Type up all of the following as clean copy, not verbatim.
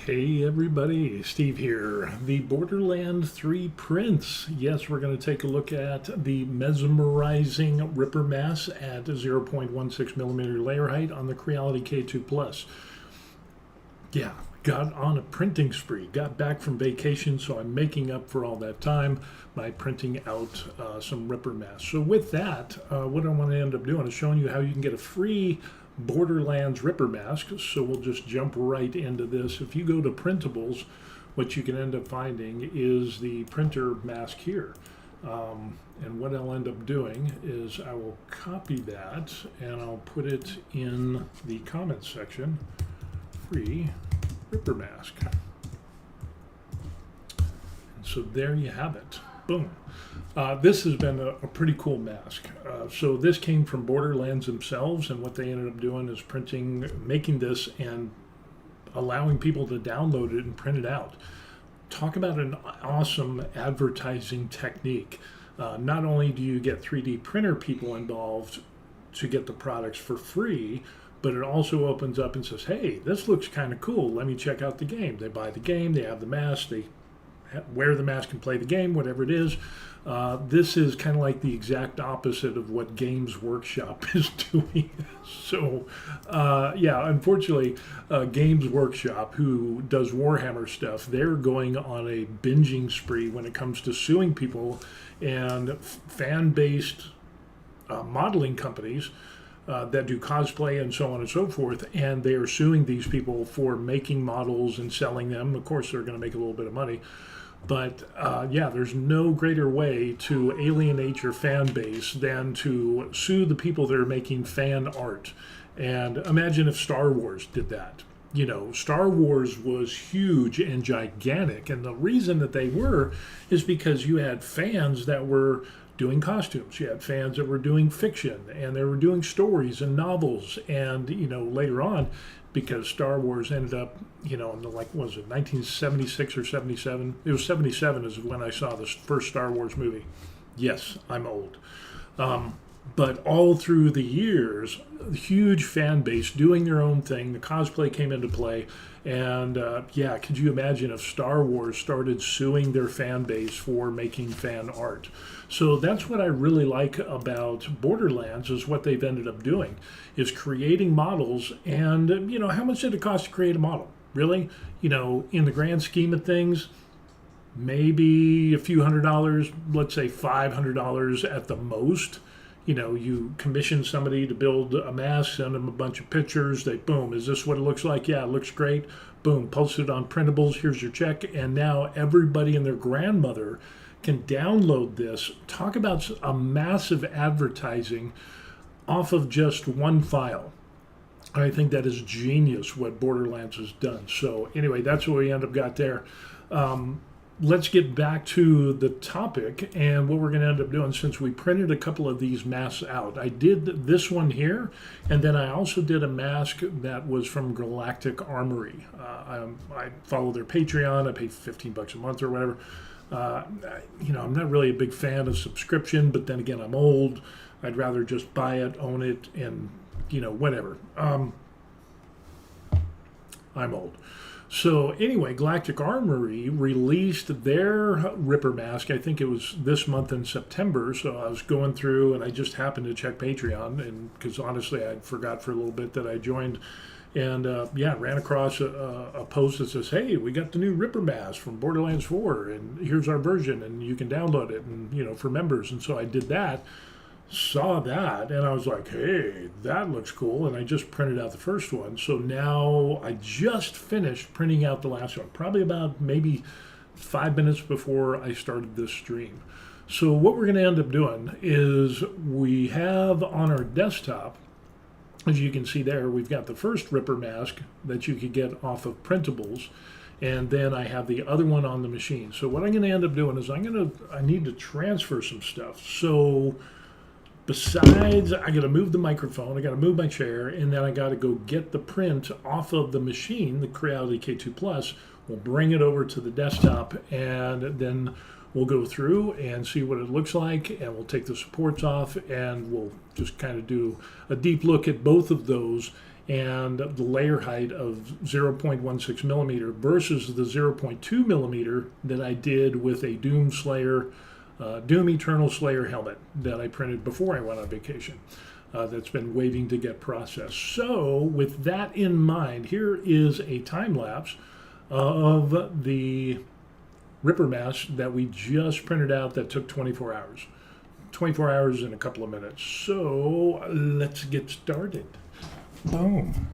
Hey everybody, Steve here. The Borderland 3 prints. Yes, we're going to take a look at the Mesmerizing Ripper Mass at 0.16 millimeter layer height on the Creality K2 Plus. Yeah, got on a printing spree. Got back from vacation, so I'm making up for all that time by printing out some Ripper Mass. So with that, what I want to end up doing is showing you how you can get a free Borderlands Ripper Mask. So we'll just jump right into this. If you go to printables, what you can end up finding is the printer mask here. And what I'll end up doing is I will copy that and I'll put it in the comments section. Free Ripper Mask. And so there you have it. Boom. This has been a pretty cool mask. So this came from Borderlands themselves, and what they ended up doing is making this and allowing people to download it and print it out. Talk about an awesome advertising technique. Not only do you get 3D printer people involved to get the products for free, but it also opens up and says, hey, this looks kind of cool. Let me check out the game. They buy the game, they have the mask, they wear the mask and play the game, whatever it is. This is kind of like the exact opposite of what Games Workshop is doing. So, yeah, unfortunately, Games Workshop, who does Warhammer stuff, they're going on a binging spree when it comes to suing people and fan-based modeling companies that do cosplay and so on and so forth, and they are suing these people for making models and selling them. Of course, they're going to make a little bit of money. But yeah, there's no greater way to alienate your fan base than to sue the people that are making fan art. And imagine if Star Wars did that. You know, Star Wars was huge and gigantic. And the reason that they were is because you had fans that were doing costumes. You had fans that were doing fiction, and they were doing stories and novels. And, you know, later on, because Star Wars ended up, you know, in the, like, what was it, 1976 or 77? It was 77 is when I saw the first Star Wars movie. Yes, I'm old. But all through the years, a huge fan base doing their own thing. The cosplay came into play. And yeah, could you imagine if Star Wars started suing their fan base for making fan art? So that's what I really like about Borderlands, is what they've ended up doing, is creating models. And, you know, how much did it cost to create a model? Really? You know, in the grand scheme of things, maybe a few $100s, let's say $500 at the most. You know, you commission somebody to build a mask, send them a bunch of pictures, they, boom, is this what it looks like? Yeah, it looks great. Boom, post it on printables, here's your check. And now everybody and their grandmother can download this. Talk about a massive advertising off of just one file. I think that is genius what Borderlands has done. So anyway, that's what we end up got there. Let's get back to the topic and what we're going to end up doing, since we printed a couple of these masks out. I did this one here, and then I also did a mask that was from Galactic Armory. I follow their Patreon. I pay $15 a month or whatever. You know, I'm not really a big fan of subscription, but then again, I'm old. I'd rather just buy it, own it, and, you know, whatever. I'm old. So anyway, Galactic Armory released their Ripper Mask. I think it was this month in September. So I was going through, and I just happened to check Patreon, and because honestly, I forgot for a little bit that I joined. And yeah, ran across a post that says, hey, we got the new Ripper Mask from Borderlands 4, and here's our version, and you can download it, and, you know, for members. And so I did that. Saw that, and I was like, hey, that looks cool, and I just printed out the first one. So now I just finished printing out the last one, probably about maybe 5 minutes before I started this stream. So what we're going to end up doing is we have on our desktop, as you can see there, we've got the first Ripper Mask that you could get off of printables, and then I have the other one on the machine. So what I'm going to end up doing is I need to transfer some stuff. So besides, I got to move the microphone, I got to move my chair, and then I got to go get the print off of the machine, the Creality K2 Plus. We'll bring it over to the desktop, and then we'll go through and see what it looks like, and we'll take the supports off, and we'll just kind of do a deep look at both of those and the layer height of 0.16 millimeter versus the 0.2 millimeter that I did with a Doom Eternal Slayer helmet that I printed before I went on vacation. That's been waiting to get processed. So with that in mind, here is a time lapse of the Ripper mask that we just printed out that took 24 hours. 24 hours and a couple of minutes. So let's get started. Boom.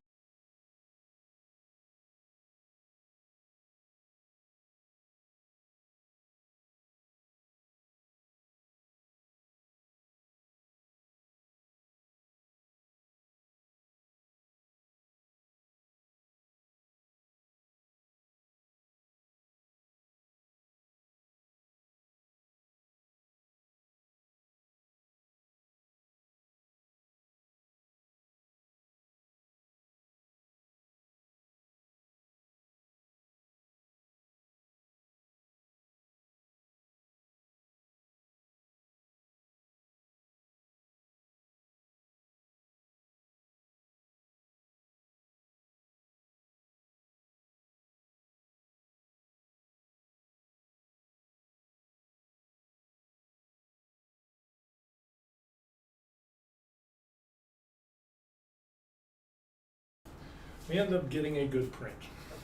We end up getting a good print.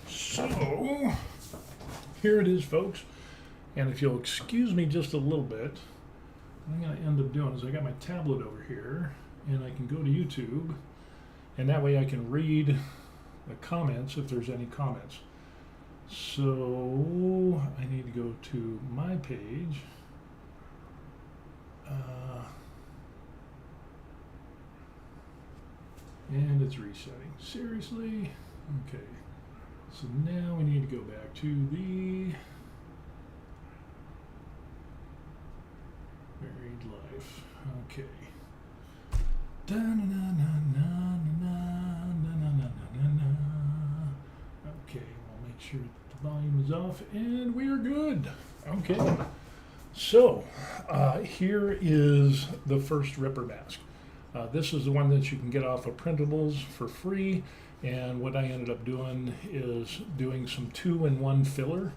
So here it is, folks. And if you'll excuse me just a little bit, what I'm going to end up doing is I got my tablet over here, and I can go to YouTube, and that way I can read the comments if there's any comments. So I need to go to my page. And it's resetting. Seriously? Okay. So now we need to go back to the buried life. Okay. Okay, we'll make sure that the volume is off, and we are good. Okay. So here is the first Ripper mask. This is the one that you can get off of Printables for free, and what I ended up doing is doing some 2-in-1 filler,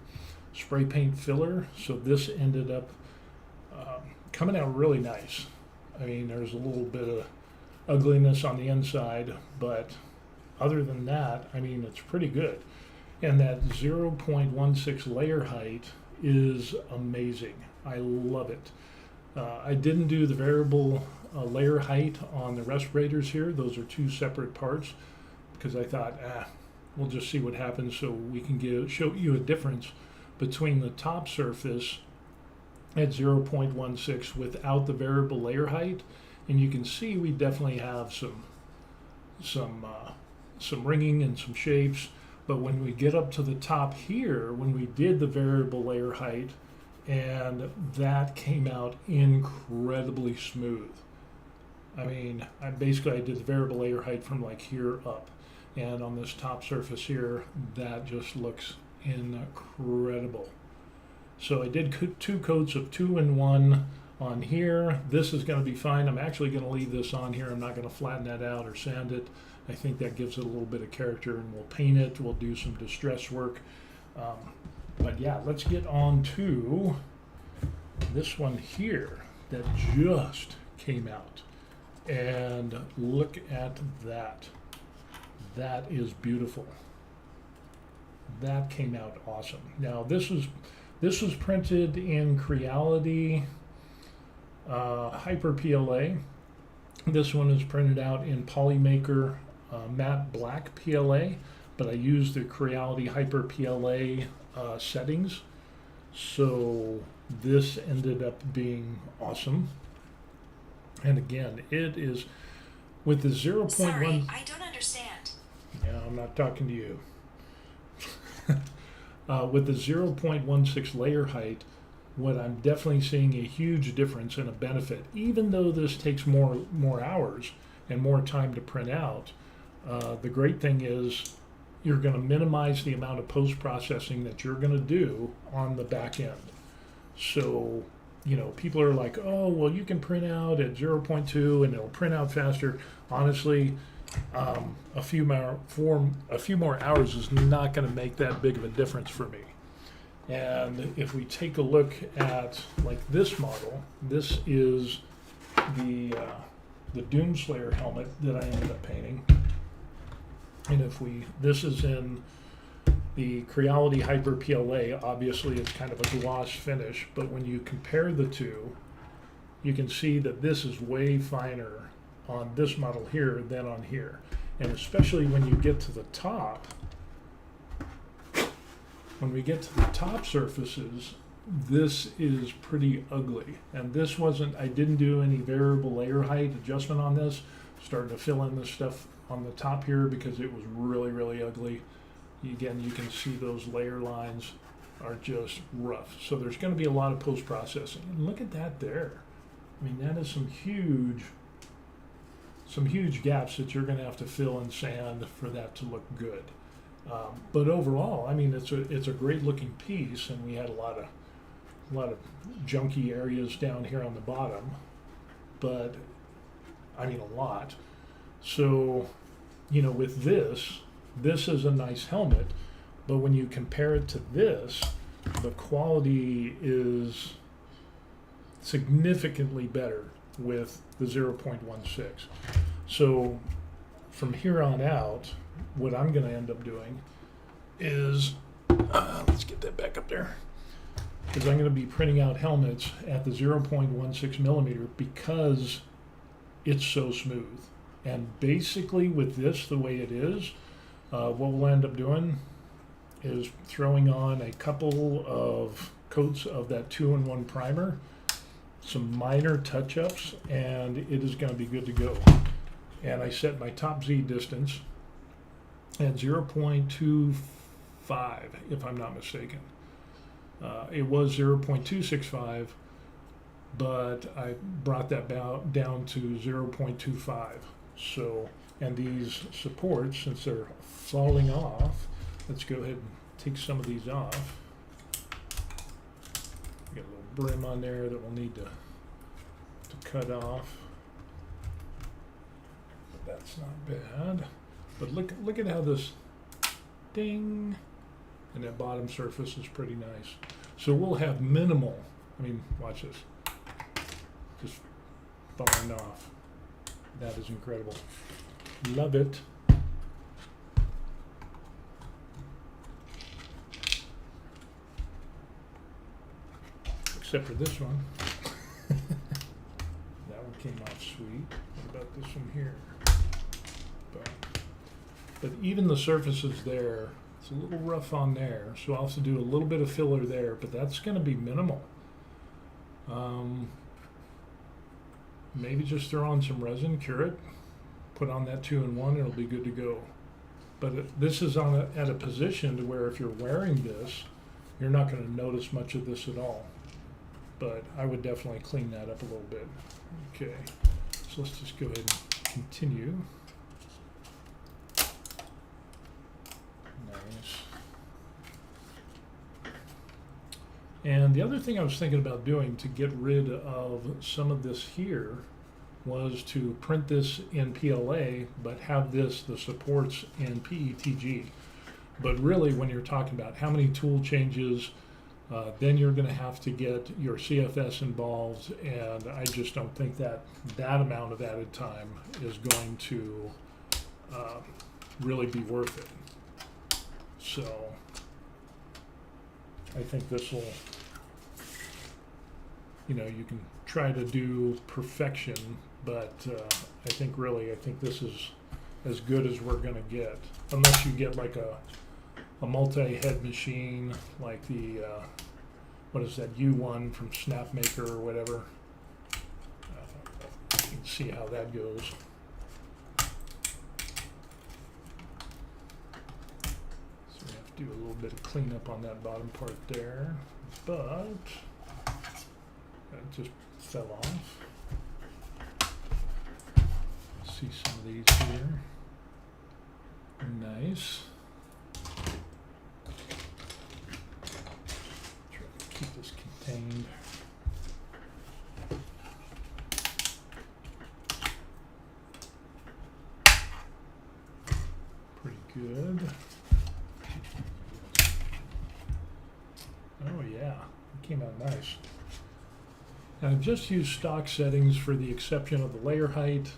spray paint filler. So this ended up coming out really nice. I mean, there's a little bit of ugliness on the inside, but other than that, I mean, it's pretty good. And that 0.16 layer height is amazing. I love it. I didn't do the variable layer height on the respirators here. Those are two separate parts because I thought, we'll just see what happens so we can show you a difference between the top surface at 0.16 without the variable layer height. And you can see we definitely have some ringing and some shapes. But when we get up to the top here, when we did the variable layer height, and that came out incredibly smooth. I mean, I did the variable layer height from like here up, and on this top surface here, that just looks incredible. So I did 2 coats of 2-in-1 on here. This is going to be fine. I'm actually going to leave this on here. I'm not going to flatten that out or sand it. I think that gives it a little bit of character, and we'll paint it. We'll do some distress work. But yeah, let's get on to this one here that just came out. And look at that. That is beautiful. That came out awesome. Now this was printed in Creality Hyper PLA. This one is printed out in Polymaker Matte Black PLA, but I used the Creality Hyper PLA settings. So this ended up being awesome. And again, it is with the 0.1. Sorry, I don't understand. Yeah, I'm not talking to you. With the 0.16 layer height, what I'm definitely seeing a huge difference and a benefit, even though this takes more hours and more time to print out. The great thing is you're going to minimize the amount of post-processing that you're going to do on the back end. So, you know, people are like, oh, well, you can print out at 0.2 and it'll print out faster. Honestly, a few more hours is not going to make that big of a difference for me. And if we take a look at like this model, this is the Doomslayer helmet that I ended up painting. And this is in the Creality Hyper PLA. Obviously, it's kind of a gloss finish, but when you compare the two, you can see that this is way finer on this model here than on here. And especially when you get to the top, when we get to the top surfaces, this is pretty ugly. And this I didn't do any variable layer height adjustment on this. Started to fill in this stuff on the top here because it was really, really ugly. Again, you can see those layer lines are just rough. So there's going to be a lot of post-processing. And look at that there. I mean, that is some huge gaps that you're going to have to fill in sand for that to look good. But overall, I mean, it's a great looking piece, and we had a lot of junky areas down here on the bottom, but I mean a lot. So, you know, with this is a nice helmet, but when you compare it to this, the quality is significantly better with the 0.16. So from here on out, what I'm going to end up doing is, let's get that back up there, is I'm going to be printing out helmets at the 0.16 millimeter because it's so smooth. And basically with this, the way it is, what we'll end up doing is throwing on a couple of coats of that 2-in-1 primer, some minor touch-ups, and it is going to be good to go. And I set my top Z distance at 0.25, if I'm not mistaken. It was 0.265, but I brought that down to 0.25. So, and these supports, since they're falling off, let's go ahead and take some of these off. Got a little brim on there that we'll need to cut off. But that's not bad. But look at how this ding, and that bottom surface is pretty nice. So we'll have minimal, I mean, watch this, just falling off. That is incredible. Love it. Except for this one. That one came off sweet. What about this one here? But even the surfaces there, it's a little rough on there, so I'll have to do a little bit of filler there, but that's going to be minimal. Maybe just throw on some resin, cure it, put on that 2-in-1, it'll be good to go. But this is at a position to where if you're wearing this, you're not going to notice much of this at all. But I would definitely clean that up a little bit. Okay, so let's just go ahead and continue. Nice. And the other thing I was thinking about doing to get rid of some of this here was to print this in PLA, but have the supports in PETG. But really, when you're talking about how many tool changes, then you're going to have to get your CFS involved, and I just don't think that amount of added time is going to really be worth it. So I think this will, you know, you can try to do perfection, but I think this is as good as we're going to get, unless you get like a multi-head machine like the what is that, U1 from Snapmaker or whatever. You can see how that goes. So we have to do a little bit of cleanup on that bottom part there, but that just fell off. See some of these here. Nice. Try to keep this contained. Pretty good. Oh yeah, it came out nice. Now I've just used stock settings for the exception of the layer height,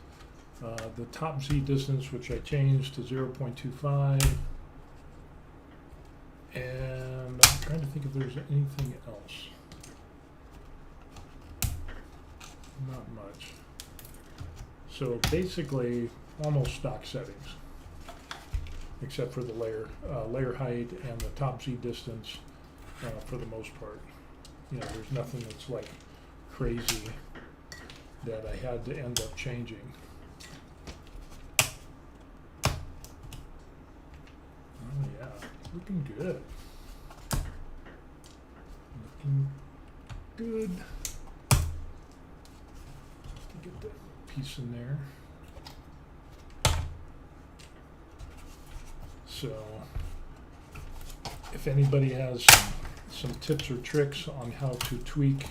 the top Z distance, which I changed to 0.25, and I'm trying to think if there's anything else. Not much. So basically, almost stock settings, except for the layer height and the top Z distance for the most part. You know, there's nothing that's like crazy that I had to end up changing. Oh yeah, looking good. Looking good. Get that piece in there. So, if anybody has some tips or tricks on how to tweak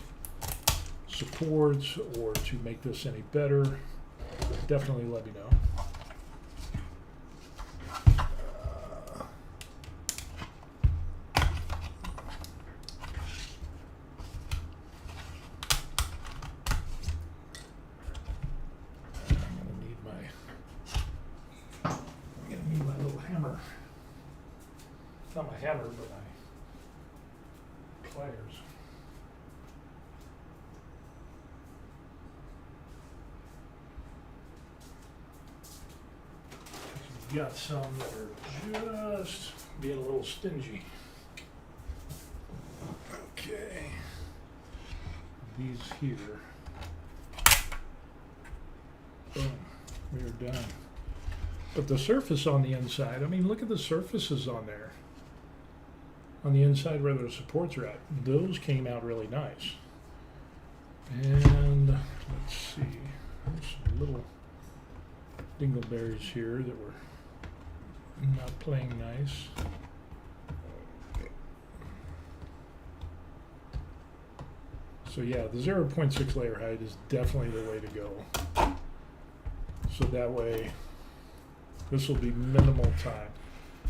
supports or to make this any better, definitely let me know. Not my hammer, but my pliers. We've got some that are just being a little stingy. Okay. These here. Boom. We are done. But the surface on the inside, I mean, look at the surfaces on there. On the inside where the supports are at, those came out really nice. And let's see, there's some little dingleberries here that were not playing nice. So yeah, the 0.6 layer height is definitely the way to go. So that way, this will be minimal time.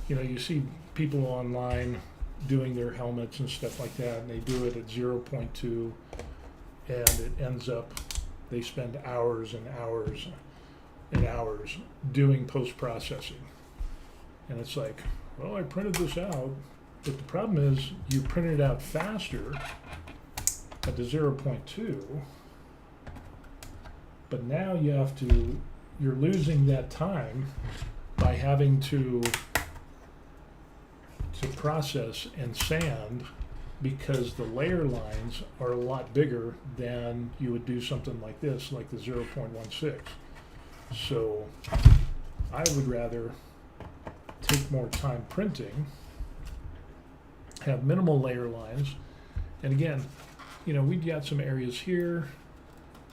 You know, you see people online doing their helmets and stuff like that, and they do it at 0.2, and it ends up they spend hours and hours and hours doing post-processing. And it's like, well, I printed this out, but the problem is you print it out faster at the 0.2, but now you're losing that time by having to process and sand, because the layer lines are a lot bigger than you would do something like this, like the 0.16. So I would rather take more time printing, have minimal layer lines, and again, you know, we've got some areas here,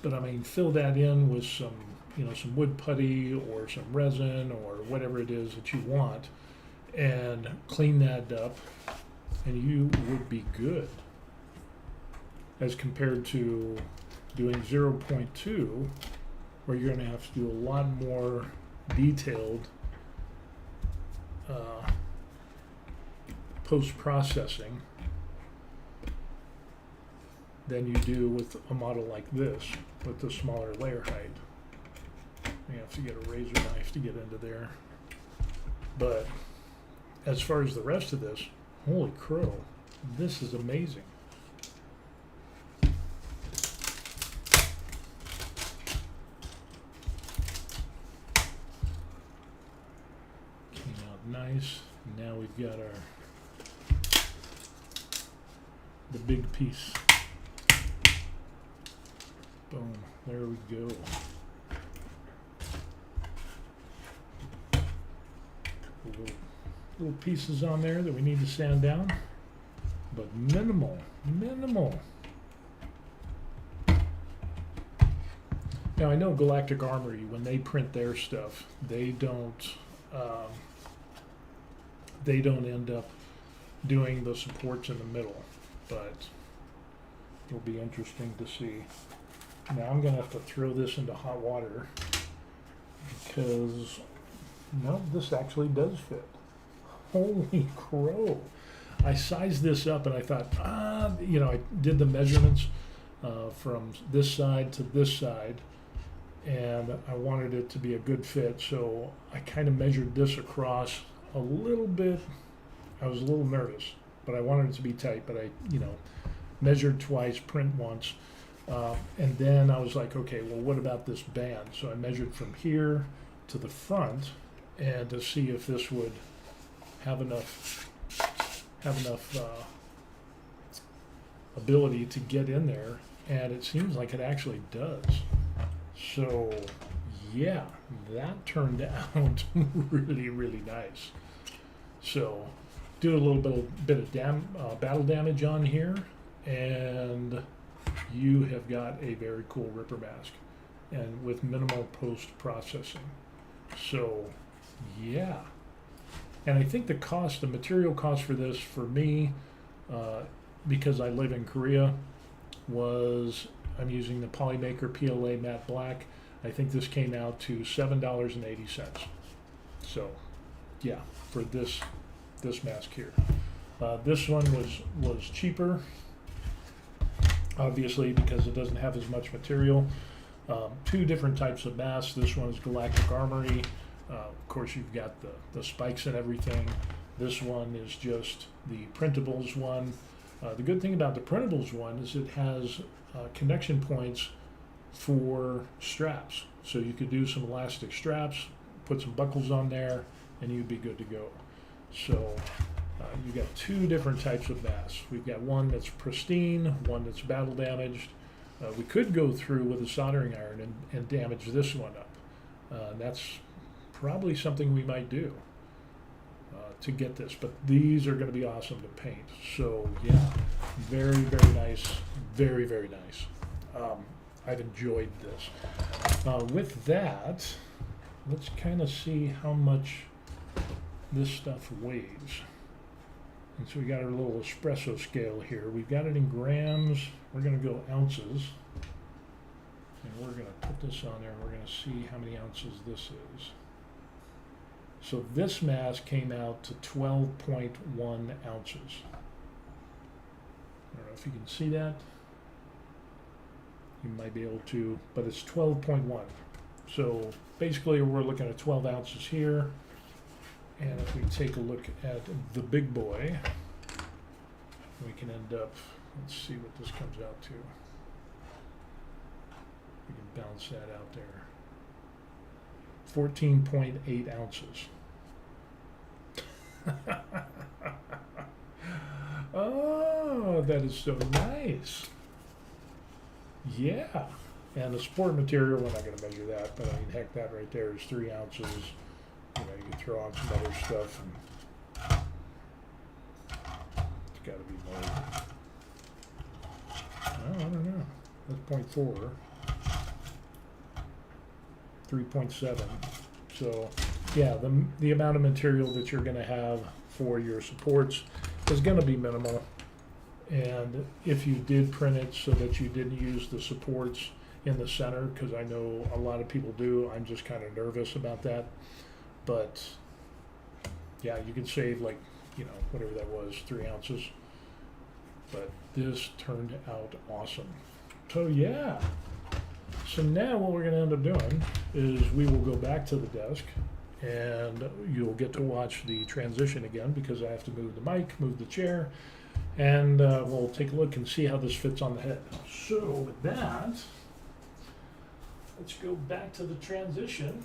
but I mean, fill that in with some, you know, some wood putty or some resin or whatever it is that you want, and clean that up, and you would be good, as compared to doing 0.2, where you're going to have to do a lot more detailed post-processing than you do with a model like this with the smaller layer height. You have to get a razor knife to get into there. But as far as the rest of this, holy crow, this is amazing. Came out nice. Now we've got the big piece. Boom, there we go. Little pieces on there that we need to sand down, but minimal. Now I know Galactic Armory, when they print their stuff, they don't end up doing the supports in the middle, but it'll be interesting to see. Now I'm gonna have to throw this into hot water, because No, this actually does fit. Holy crow. I sized this up and I thought, I did the measurements from this side to this side, and I wanted it to be a good fit. So I kind of measured this across a little bit. I was a little nervous, but I wanted it to be tight. But I measured twice, print once, and then I was like, okay, well, what about this band? So I measured from here to the front, and to see if this would have enough ability to get in there, and it seems like it actually does. So yeah, that turned out really, really nice. So do a little bit of battle damage on here, and you have got a very cool ripper mask, and with minimal post processing. So yeah, and I think the material cost for this, for me, because I live in Korea, was, I'm using the Polymaker PLA Matte Black. I think this came out to $7.80. So, yeah, for this mask here. This one was cheaper, obviously, because it doesn't have as much material. Two different types of masks. This one is Galactic Armory. Of course, you've got the spikes and everything. This one is just the printables one. The good thing about the printables one is it has connection points for straps. So you could do some elastic straps, put some buckles on there, and you'd be good to go. So you've got two different types of masks. We've got one that's pristine, one that's battle damaged. We could go through with a soldering iron and damage this one up. That's probably something we might do to get this, but these are going to be awesome to paint. So yeah, very, very nice, very, very nice. I've enjoyed this. With that, let's kind of see how much this stuff weighs. And so we got our little espresso scale here. We've got it in grams. We're going to go ounces. And we're going to put this on there and we're going to see how many ounces this is. So this mask came out to 12.1 ounces. I don't know if you can see that. You might be able to, but it's 12.1. So basically we're looking at 12 ounces here. And if we take a look at the big boy, we can end up, let's see what this comes out to. We can balance that out there. 14.8 ounces. Oh, that is so nice. Yeah. And the sport material, we're not going to measure that, but I mean, heck, that right there is 3 ounces. You know, you can throw on some other stuff, and it's got to be more. Oh, I don't know. That's 0.4. 3.7. So yeah, the amount of material that you're going to have for your supports is going to be minimal. And if you did print it so that you didn't use the supports in the center, because I know a lot of people do, I'm just kind of nervous about that. But yeah, you could save, like, whatever that was, 3 ounces. But this turned out awesome. So yeah. So now what we're going to end up doing is we will go back to the desk, and you'll get to watch the transition again, because I have to move the mic, move the chair, and we'll take a look and see how this fits on the head. So with that, let's go back to the transition.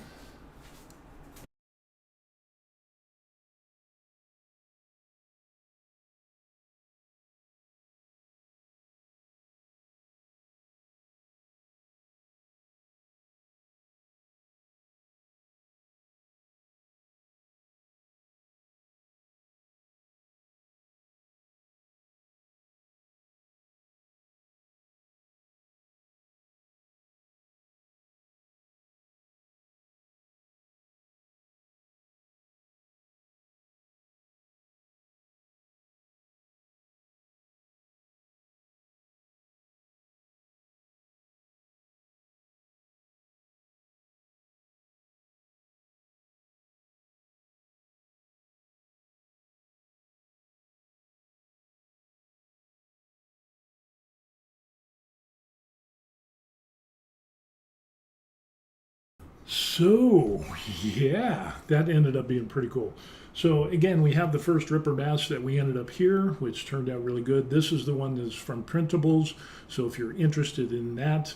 So, yeah, that ended up being pretty cool. So, again, we have the first Ripper mask that we ended up here, which turned out really good. This is the one that's from Printables. So, if you're interested in that,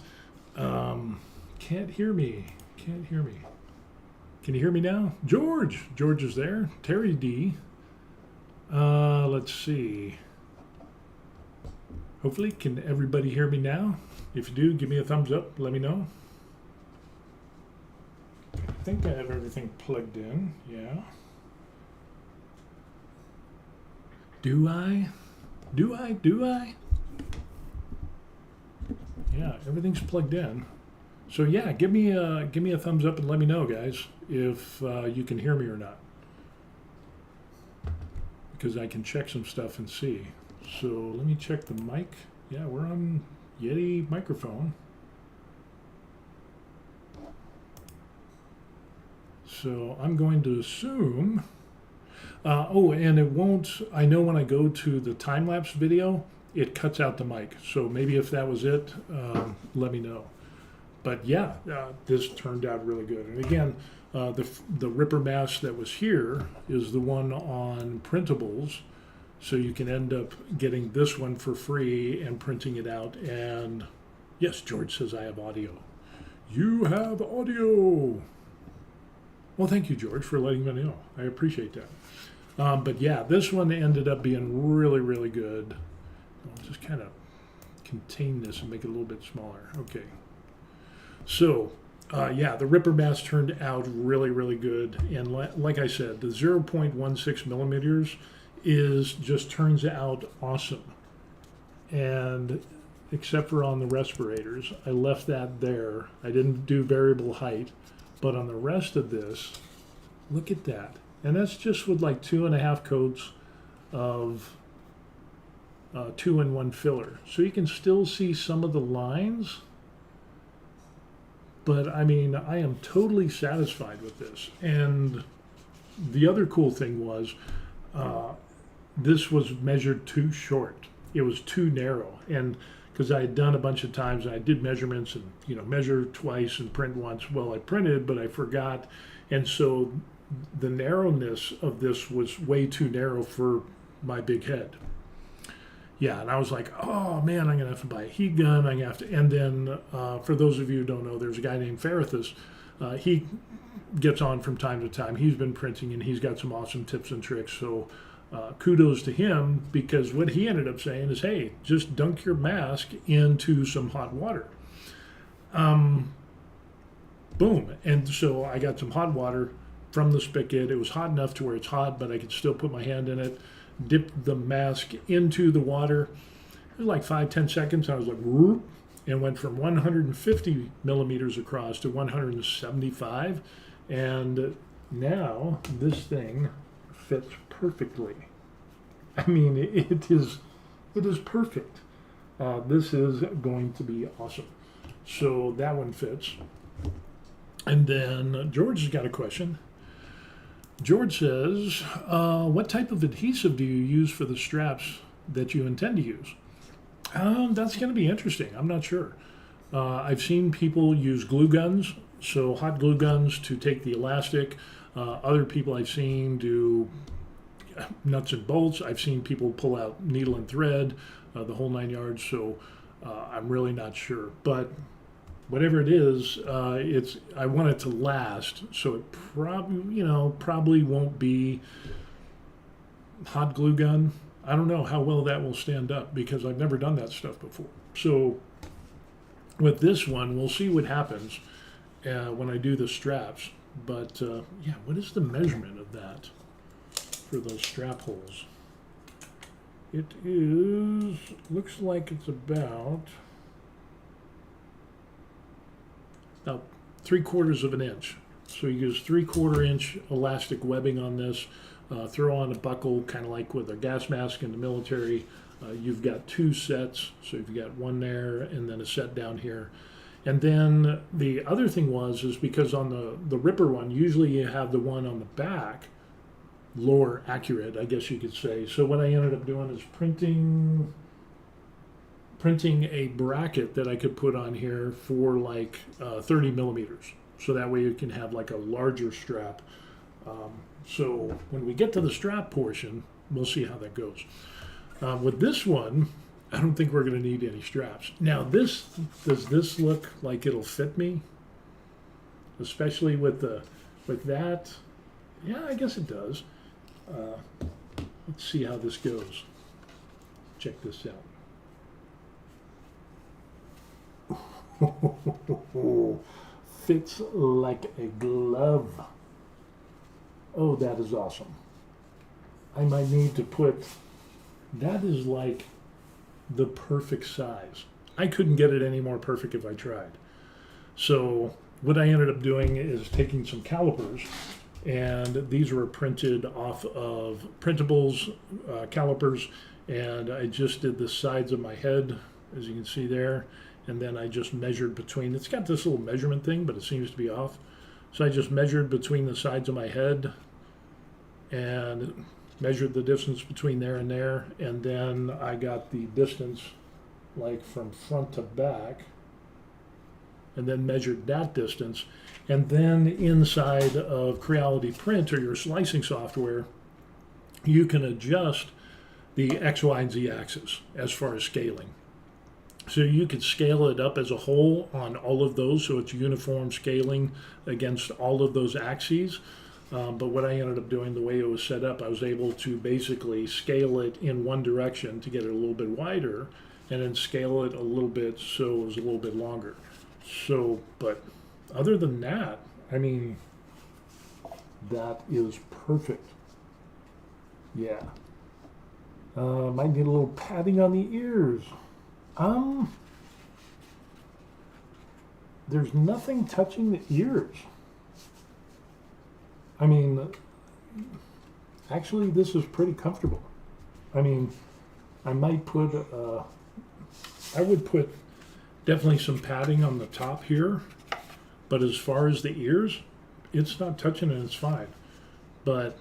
can't hear me. Can't hear me. Can you hear me now? George is there. Terry D. Let's see. Hopefully, can everybody hear me now? If you do, give me a thumbs up. Let me know. I think I have everything plugged in. Yeah. Do I? Do I? Yeah, everything's plugged in. So yeah, give me a thumbs up and let me know, guys, if you can hear me or not, because I can check some stuff and see. So let me check the mic. Yeah, we're on Yeti microphone. So I'm going to assume. Oh, and it won't. I know when I go to the time lapse video, it cuts out the mic. So maybe if that was it, let me know. But yeah, this turned out really good. And again, the Ripper mask that was here is the one on Printables. So you can end up getting this one for free and printing it out. And yes, George says I have audio. You have audio. Well, thank you, George, for letting me know. I appreciate that. But yeah, this one ended up being really, really good. I'll just kind of contain this and make it a little bit smaller. Okay. So, yeah, the Ripper mask turned out really, really good. And like I said, the 0.16 millimeters just turns out awesome. And except for on the respirators, I left that there. I didn't do variable height. But on the rest of this, look at that. And that's just with like 2.5 coats of 2-in-1 filler. So you can still see some of the lines. But I mean, I am totally satisfied with this. And the other cool thing was, this was measured too short. It was too narrow. And because I had done a bunch of times, and I did measurements and, measure twice and print once. Well, I printed, but I forgot. And so the narrowness of this was way too narrow for my big head. Yeah, and I was like, oh man, I'm gonna have to buy a heat gun. I'm gonna have to. And then, for those of you who don't know, there's a guy named Ferrithus. He gets on from time to time. He's been printing, and he's got some awesome tips and tricks. So kudos to him, because what he ended up saying is, hey, just dunk your mask into some hot water. Boom. And so I got some hot water from the spigot. It was hot enough to where it's hot, but I could still put my hand in it. Dipped the mask into the water. It was like 5-10 seconds. I was like, whoop, and went from 150 millimeters across to 175. And now this thing fits perfectly. I mean, it is perfect. This is going to be awesome. So that one fits. And then George has got a question. George says, what type of adhesive do you use for the straps that you intend to use? That's going to be interesting. I'm not sure. I've seen people use glue guns, so hot glue guns to take the elastic. Other people I've seen do nuts and bolts. I've seen people pull out needle and thread, the whole 9 yards. So I'm really not sure. But whatever it is, I want it to last. So it probably won't be hot glue gun. I don't know how well that will stand up, because I've never done that stuff before. So with this one, we'll see what happens when I do the straps. But yeah, what is the measurement of that for those strap holes? It looks like it's about 3/4 of an inch. So you use 3/4 inch elastic webbing on this. Throw on a buckle, kind of like with a gas mask in the military. You've got 2 sets, so you've got one there and then a set down here. And then the other thing is because on the Ripper one, usually you have the one on the back lower accurate, I guess you could say. So what I ended up doing is printing a bracket that I could put on here for like 30 millimeters. So that way you can have like a larger strap. So when we get to the strap portion, we'll see how that goes. With this one, I don't think we're going to need any straps. Now, does this look like it'll fit me? Especially with that. Yeah, I guess it does. Let's see how this goes. Check this out. Fits like a glove. Oh, that is awesome. I might need to put, that is like the perfect size. I couldn't get it any more perfect if I tried. So what I ended up doing is taking some calipers, and these were printed off of printables, calipers, and I just did the sides of my head, as you can see there, and then I just measured between. It's got this little measurement thing, but it seems to be off. So I just measured between the sides of my head and measured the distance between there, and then I got the distance like from front to back, and then measured that distance. And then inside of Creality Print or your slicing software, you can adjust the X, Y, and Z axis as far as scaling. So you could scale it up as a whole on all of those, so it's uniform scaling against all of those axes. But what I ended up doing, the way it was set up, I was able to basically scale it in one direction to get it a little bit wider, and then scale it a little bit so it was a little bit longer. So, but other than that, I mean, that is perfect. Yeah. Might need a little padding on the ears. There's nothing touching the ears. I mean, actually, this is pretty comfortable. I mean, I might put, I would put definitely some padding on the top here, but as far as the ears, it's not touching and it's fine. But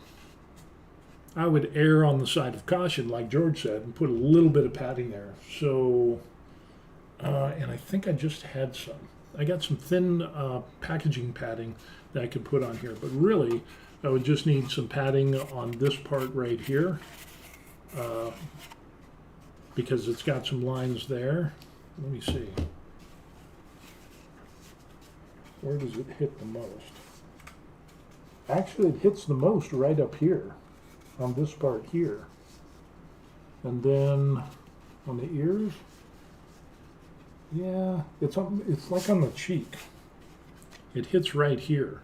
I would err on the side of caution, like George said, and put a little bit of padding there. So, and I think I just had some. I got some thin packaging padding that I could put on here, but really I would just need some padding on this part right here, because it's got some lines there. Let me see. Where does it hit the most? Actually, it hits the most right up here on this part here. And then on the ears, yeah, it's like on the cheek. It hits right here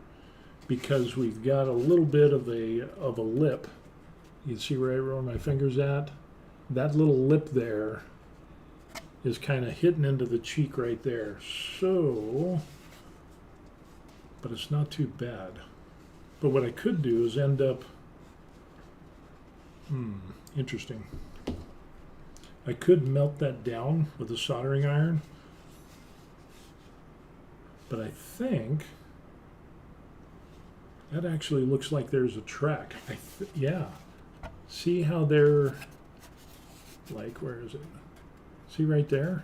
because we've got a little bit of a lip. You can see right where my finger's at. That little lip there is kind of hitting into the cheek right there. So, but it's not too bad. But what I could do is end up, interesting. I could melt that down with a soldering iron, but I think that actually looks like there's a track. Yeah. See how they're, like, where is it? See right there?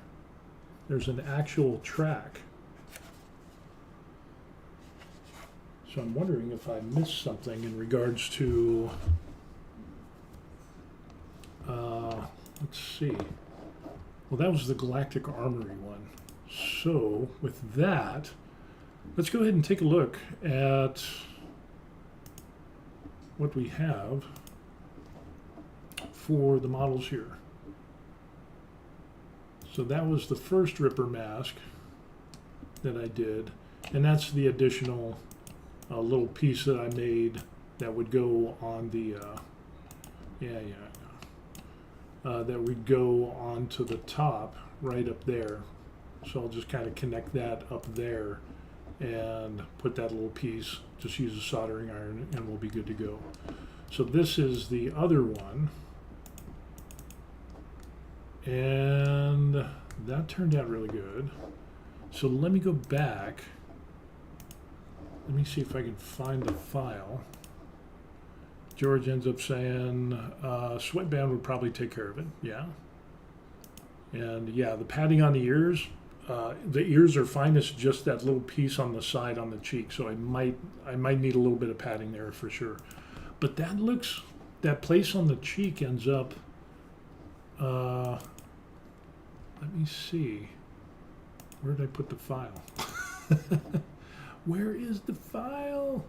There's an actual track. So I'm wondering if I missed something in regards to, let's see. Well, that was the Galactic Armory one. So with that, let's go ahead and take a look at what we have for the models here. So that was the first Ripper mask that I did, and that's the additional little piece that I made that would go on the, that would go onto the top right up there. So I'll just kind of connect that up there and put that little piece, just use a soldering iron, and we'll be good to go. So this is the other one, and that turned out really good. So let me go back. Let me see if I can find the file. George ends up saying sweatband would probably take care of it. Yeah. And yeah, the padding on the ears, The ears are fine. It's just that little piece on the side on the cheek. So I might need a little bit of padding there for sure. But that place on the cheek ends up. Let me see. Where did I put the file? Where is the file?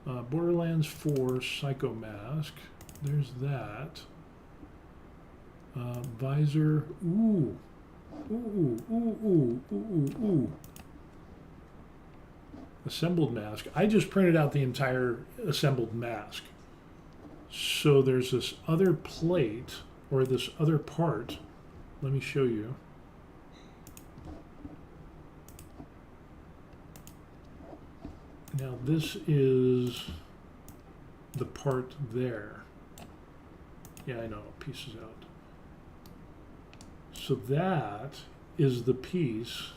Borderlands 4 Psycho Mask. There's that. Visor. Ooh. Ooh. Assembled mask. I just printed out the entire assembled mask. So there's this other plate, or this other part. Let me show you. Now this is the part there. Yeah, I know, pieces out. So that is the piece,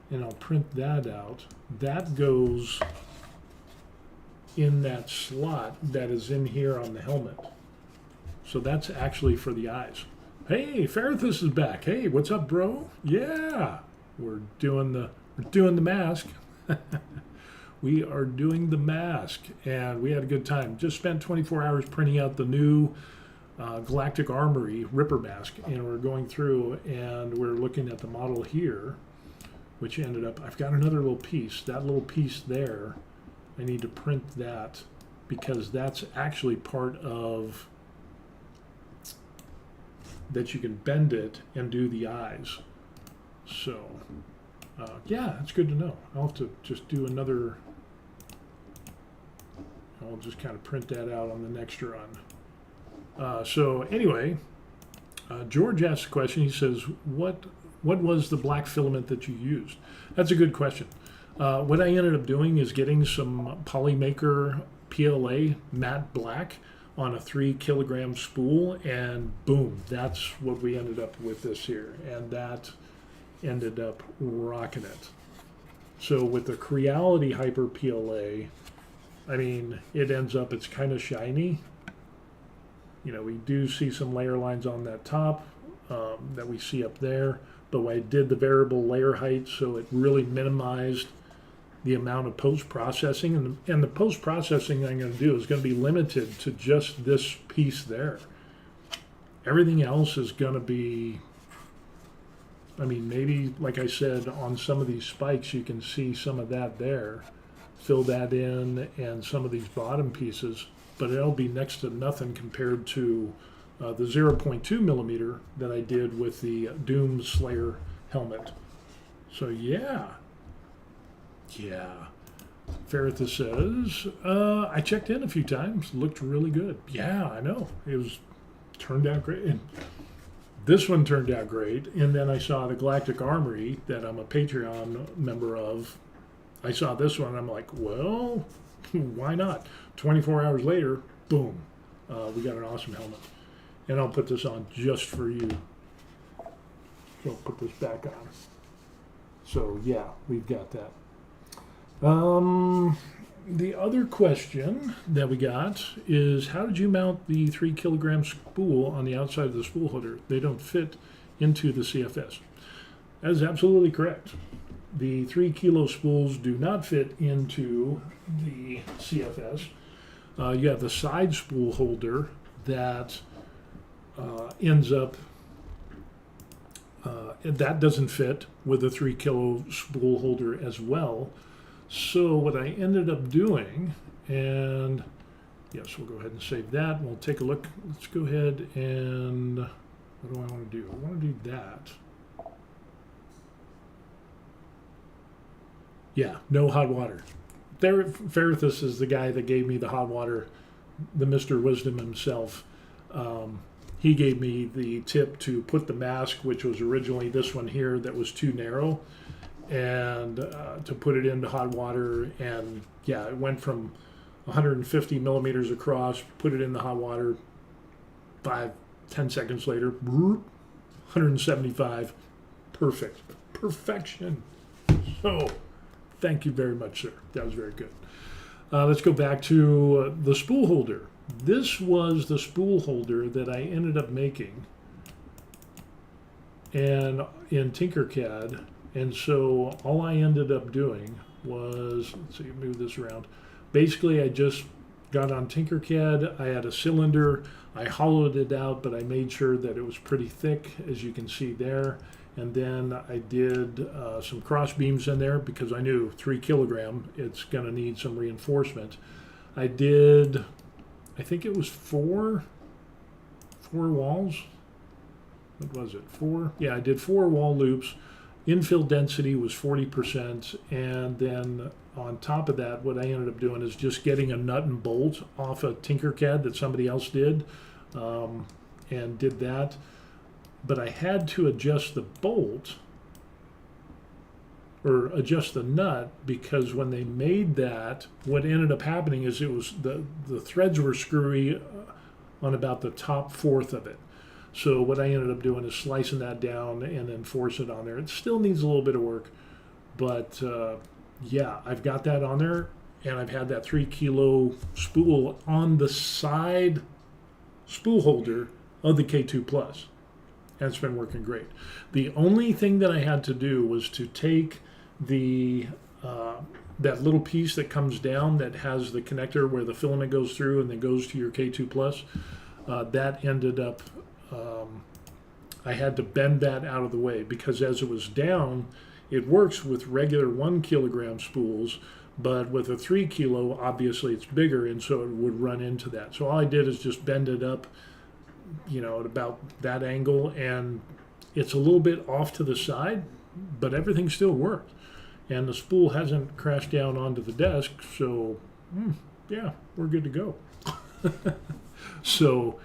and I'll print that out. That goes in that slot that is in here on the helmet. So that's actually for the eyes. Hey, Ferrithus is back. Hey, what's up, bro? Yeah, we're doing the mask. We are doing the mask, and we had a good time. Just spent 24 hours printing out the new Galactic Armory Ripper mask, and we're going through and we're looking at the model here, which ended up, I've got another little piece. That little piece there, I need to print that because that's actually part of, that you can bend it and do the eyes. So yeah, it's good to know. I'll have to just do another, I'll just kind of print that out on the next run. So anyway, George asked a question. He says, what was the black filament that you used? That's a good question. What I ended up doing is getting some Polymaker PLA matte black on a 3 kilogram spool, and boom, that's what we ended up with this here. And that ended up rocking it. So with the Creality Hyper PLA, I mean, it ends up, it's kind of shiny. You know, we do see some layer lines on that top that we see up there, but I did the variable layer height, so it really minimized the amount of post-processing, and the post-processing I'm going to do is going to be limited to just this piece there. Everything else is going to be, I mean, maybe, like I said, on some of these spikes, you can see some of that there. Fill that in, and some of these bottom pieces, but it'll be next to nothing compared to the 0.2 millimeter that I did with the Doom Slayer helmet. So yeah. Ferrithus says, I checked in a few times, looked really good. Yeah, I know. Turned out great. And this one turned out great. And then I saw the Galactic Armory that I'm a Patreon member of. I saw this one, I'm like, well, why not? 24 hours later, boom, we got an awesome helmet. And I'll put this on just for you. So I'll put this back on. So yeah, we've got that. The other question that we got is, how did you mount the 3 kilogram spool on the outside of the spool holder? They don't fit into the CFS. That is absolutely correct. The 3 kilo spools do not fit into the CFS. You have the side spool holder that ends up, that doesn't fit with the 3 kilo spool holder as well. So what I ended up doing, and yes, we'll go ahead and save that. We'll take a look. Let's go ahead and, what do I want to do? I want to do that. Yeah, no hot water. Ferrithus is the guy that gave me the hot water, the Mr. Wisdom himself. He gave me the tip to put the mask, which was originally this one here that was too narrow, and to put it into hot water. And yeah, it went from 150 millimeters across, put it in the hot water, 5-10 seconds later, 175, perfect, perfection. So thank you very much, sir. That was very good. Let's go back to the spool holder. This was the spool holder that I ended up making and in Tinkercad. And so all I ended up doing was, let's see, move this around. Basically, I just got on Tinkercad. I had a cylinder. I hollowed it out, but I made sure that it was pretty thick, as you can see there. And then I did some cross beams in there because I knew 3 kilogram, it's going to need some reinforcement. I did, I think it was four walls. What was it? 4? Yeah, I did 4 wall loops. Infill density was 40%, and then on top of that, what I ended up doing is just getting a nut and bolt off a Tinkercad that somebody else did, and did that. But I had to adjust the bolt, or adjust the nut, because when they made that, what ended up happening is it was the threads were screwy on about the top fourth of it. So what I ended up doing is slicing that down and then force it on there. It still needs a little bit of work, but yeah, I've got that on there, and I've had that 3 kilo spool on the side spool holder of the K2 Plus, and it's been working great. The only thing that I had to do was to take the that little piece that comes down that has the connector where the filament goes through and then goes to your K2 Plus. That ended up, I had to bend that out of the way because as it was down, it works with regular 1 kilogram spools, but with a 3 kilo, obviously it's bigger, and so it would run into that. So all I did is just bend it up, you know, at about that angle, and it's a little bit off to the side, but everything still worked. And the spool hasn't crashed down onto the desk, so yeah, we're good to go. So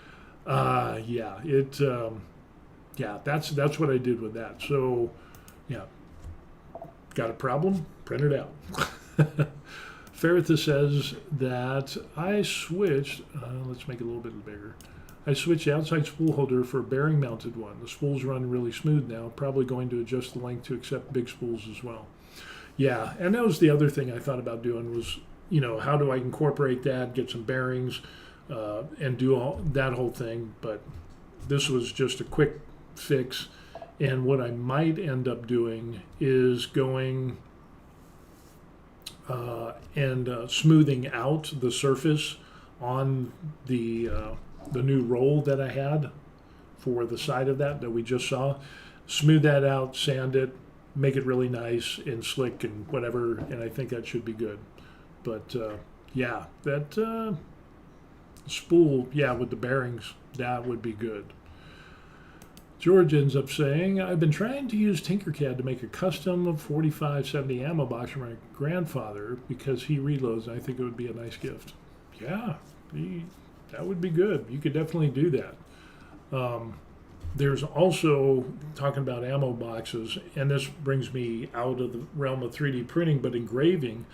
yeah, yeah, that's what I did with that. So yeah, got a problem? Print it out. Ferrithus says that I switched, let's make it a little bit bigger. I switched the outside spool holder for a bearing mounted one. The spools run really smooth now, probably going to adjust the length to accept big spools as well. Yeah, and that was the other thing I thought about doing was, you know, how do I incorporate that, get some bearings, and do that whole thing. But this was just a quick fix. And what I might end up doing is going and smoothing out the surface on the new roll that I had for the side of that we just saw. Smooth that out, sand it, make it really nice and slick and whatever, and I think that should be good. But yeah, that spool, yeah, with the bearings, that would be good. George ends up saying, I've been trying to use Tinkercad to make a custom 4570 ammo box for my grandfather because he reloads, and I think it would be a nice gift. Yeah, that would be good. You could definitely do that. There's also, talking about ammo boxes, and this brings me out of the realm of 3D printing, but engraving.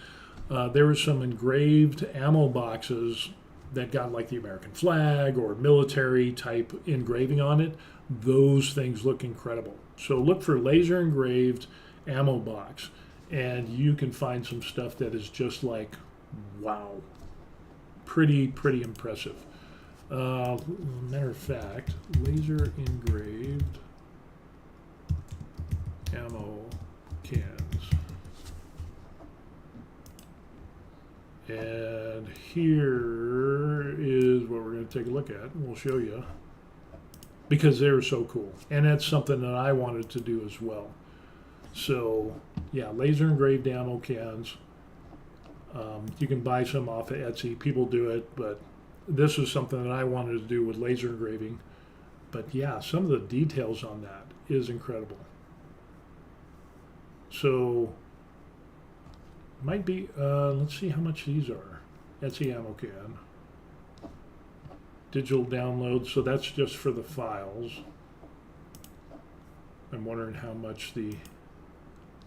There were some engraved ammo boxes that got like the American flag or military type engraving on it. Those things look incredible. So look for laser engraved ammo box, and you can find some stuff that is just like, wow, pretty impressive. Matter of fact, laser engraved ammo cans. And here is what we're going to take a look at. We'll show you because they're so cool. And that's something that I wanted to do as well. So yeah, laser engraved ammo cans. You can buy some off of Etsy. People do it, but this is something that I wanted to do with laser engraving. But yeah, some of the details on that is incredible. So might be, let's see how much these are. Etsy ammo can. Digital download, so that's just for the files. I'm wondering how much the,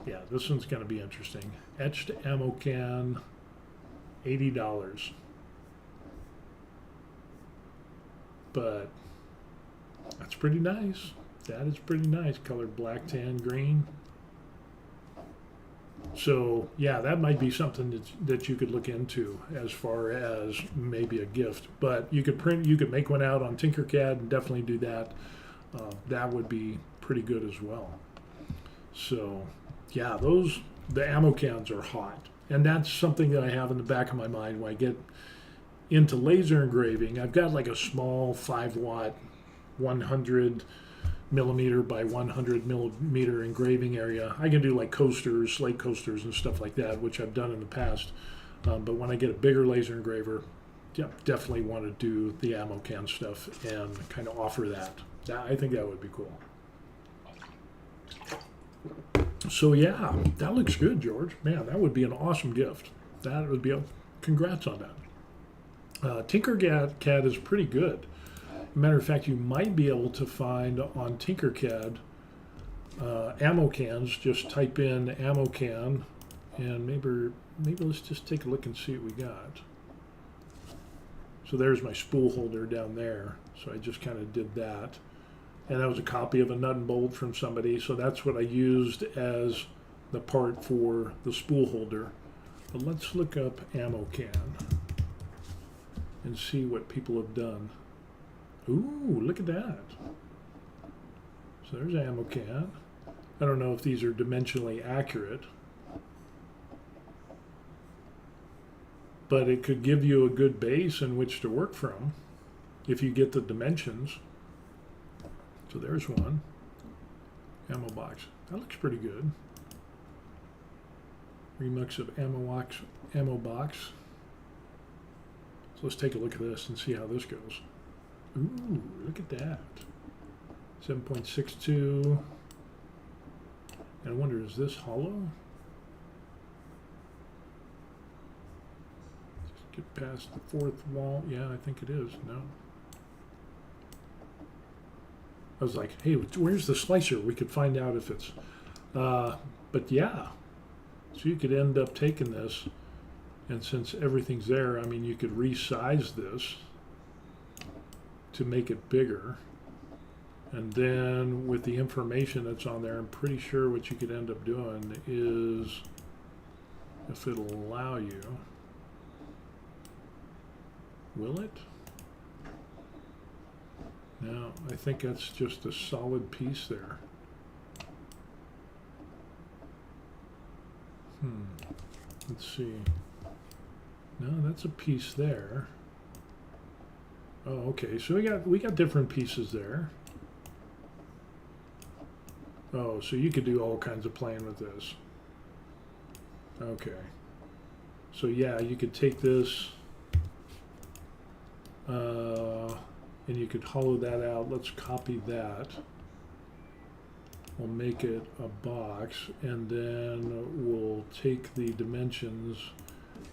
yeah, this one's going to be interesting. Etched ammo can, $80. But that's pretty nice. That is pretty nice. Colored black, tan, green. So yeah, that might be something that you could look into as far as maybe a gift. But you could make one out on Tinkercad and definitely do that. That would be pretty good as well. So, yeah, the ammo cans are hot. And that's something that I have in the back of my mind when I get into laser engraving. I've got like a small 5 watt, 100 millimeter by 100 millimeter engraving area. I can do like coasters, slate coasters, and stuff like that, which I've done in the past. But when I get a bigger laser engraver, yeah, definitely want to do the ammo can stuff and kind of offer that. I think that would be cool. So yeah, that looks good, George. Man, that would be an awesome gift. That would be congrats on that. Tinkercad is pretty good. Matter of fact, you might be able to find on Tinkercad ammo cans. Just type in ammo can, and maybe let's just take a look and see what we got. So there's my spool holder down there. So I just kind of did that. And that was a copy of a nut and bolt from somebody. So that's what I used as the part for the spool holder. But let's look up ammo can and see what people have done. Ooh, look at that. So there's ammo can. I don't know if these are dimensionally accurate, but it could give you a good base in which to work from if you get the dimensions. So there's one. Ammo box. That looks pretty good. Remix of ammo box. So let's take a look at this and see how this goes. Ooh, look at that. 7.62. And I wonder, is this hollow? Just get past the fourth wall. Yeah, I think it is. No. I was like, hey, where's the slicer? We could find out if it's... but yeah. So you could end up taking this, and since everything's there, I mean, you could resize this to make it bigger. And then with the information that's on there, I'm pretty sure what you could end up doing is, if it'll allow you, will it? No, I think that's just a solid piece there. Let's see. No, that's a piece there. Oh, okay. So we got different pieces there. Oh, so you could do all kinds of playing with this. Okay. So yeah, you could take this and you could hollow that out. Let's copy that. We'll make it a box, and then we'll take the dimensions